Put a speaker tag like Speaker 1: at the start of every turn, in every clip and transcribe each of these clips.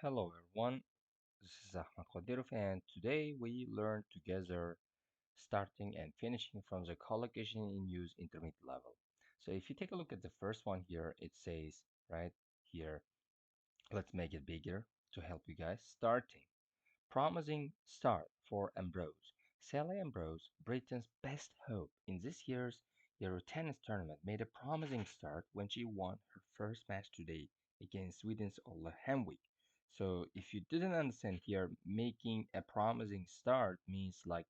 Speaker 1: Hello everyone, this is Ahmed Qadirov and today we learn together starting and finishing from the collocation in use intermediate level. So if you take a look at the first one here, it says right here, let's make it bigger to help you guys. Starting. Promising start for Ambrose. Sally Ambrose, Britain's best hope in this year's Euro tennis tournament, made a promising start when she won her first match today against Sweden's Ola Hemvik. So if you didn't understand here, making a promising start means like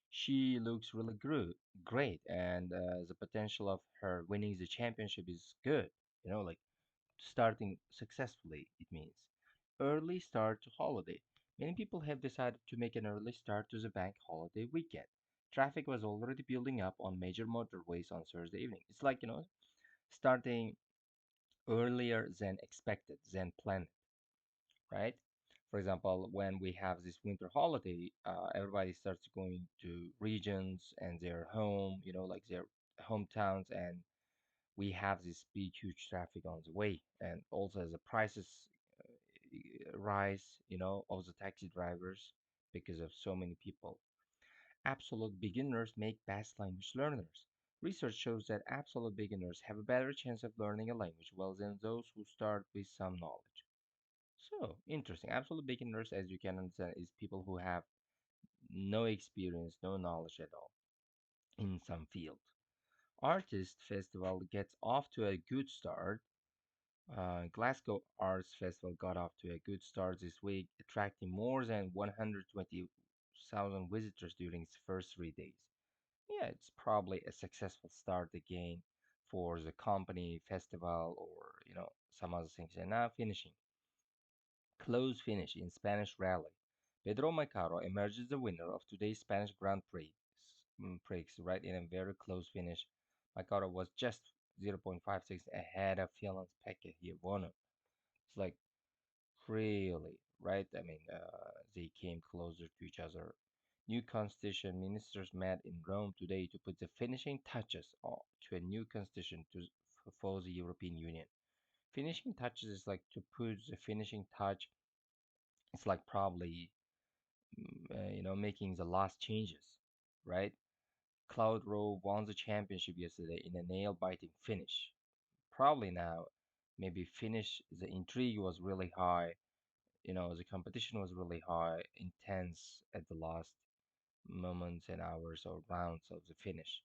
Speaker 1: she looks really great, and the potential of her winning the championship is good. Like starting successfully, it means. Early start to holiday. Many people have decided to make an early start to the bank holiday weekend. Traffic was already building up on major motorways on Thursday evening. It's like, starting earlier than expected, than planned, right? For example, when we have this winter holiday, everybody starts going to regions and their home, like their hometowns, and we have this big, huge traffic on the way. And also, as the prices rise, of the taxi drivers because of so many people. Absolute beginners make best language learners. Research shows that absolute beginners have a better chance of learning a language well than those who start with some knowledge. So, interesting. Absolute beginners, as you can understand, is people who have no experience, no knowledge at all in some field. Artist Festival gets off to a good start. Glasgow Arts Festival got off to a good start this week, attracting more than 120,000 visitors during its first 3 days. Yeah, it's probably a successful start again for the company, festival, or some other things. And now finishing. Close finish in Spanish rally. Pedro Macaro emerges the winner of today's Spanish Grand Prix, right in a very close finish. Macaro was just 0.56 ahead of Finland's Pekka Hirvonen. It's like really, right? I mean, they came closer to each other. New constitution ministers met in Rome today to put the finishing touches to a new constitution for the European Union. Finishing touches is like to put the finishing touch. It's like probably, making the last changes, right? Claude Rowe won the championship yesterday in a nail-biting finish. Probably now, maybe finish. The intrigue was really high. The competition was really high, intense at the last moments and hours or rounds of the finish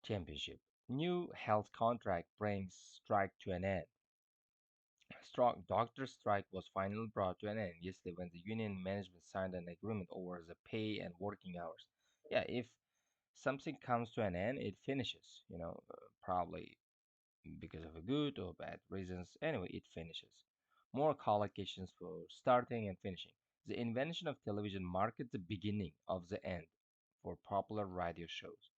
Speaker 1: championship. New health contract brings strike to an end. Strong doctor strike was finally brought to an end yesterday when the union management signed an agreement over the pay and working hours. Yeah, if something comes to an end, it finishes. Probably because of a good or bad reasons. Anyway, it finishes. More collocations for starting and finishing. The invention of television marked the beginning of the end for popular radio shows.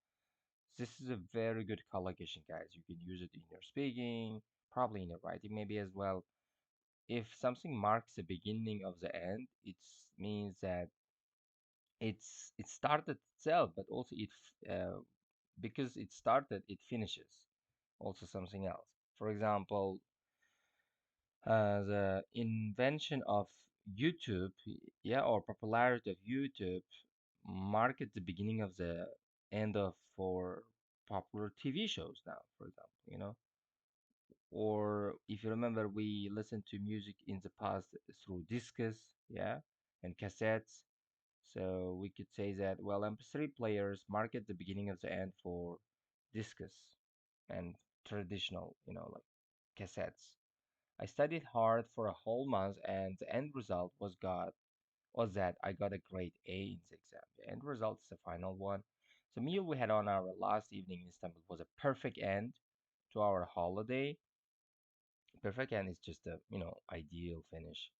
Speaker 1: This is a very good collocation, guys. You can use it in your speaking, probably in your writing, maybe as well. If something marks the beginning of the end, it means that it started itself, but also because it started, it finishes. Also something else. For example, the invention of YouTube, yeah, or popularity of YouTube marked the beginning of the end of for popular TV shows now, for example, or if you remember, we listened to music in the past through discs, yeah, and cassettes. So we could say that, well, MP3 players marked the beginning of the end for discs and traditional, like cassettes. I studied hard for a whole month, and the end result was that I got a grade A in the exam. The end result is the final one. The meal we had on our last evening in Istanbul was a perfect end to our holiday. Perfect end is just a ideal finish.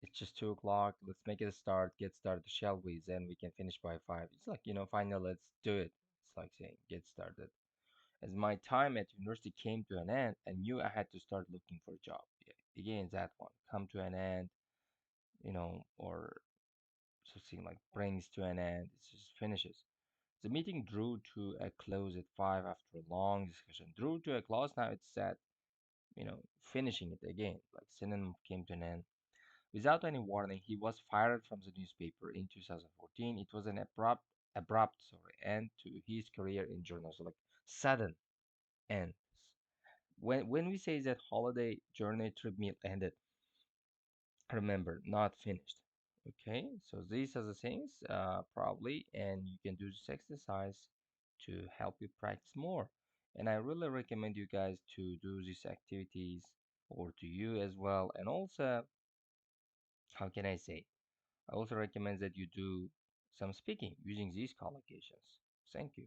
Speaker 1: It's just 2 o'clock. Let's make it a start. Get started, shall we? Then we can finish by 5. It's like finally let's do it. It's like saying get started. As my time at university came to an end, I knew I had to start looking for a job. Yeah, again, that one come to an end, or something like brings to an end. It just finishes. The meeting drew to a close at 5 after a long discussion. Drew to a close. Now it's at finishing it again. Like synonym came to an end. Without any warning, he was fired from the newspaper in 2014. It was an abrupt end to his career in journalism, like sudden end. When we say that holiday journey treadmill ended, remember, not finished. Okay, so these are the things probably, and you can do this exercise to help you practice more. And I really recommend you guys to do these activities or to you as well. And also, how can I say? I also recommend that you do some speaking using these collocations. Thank you.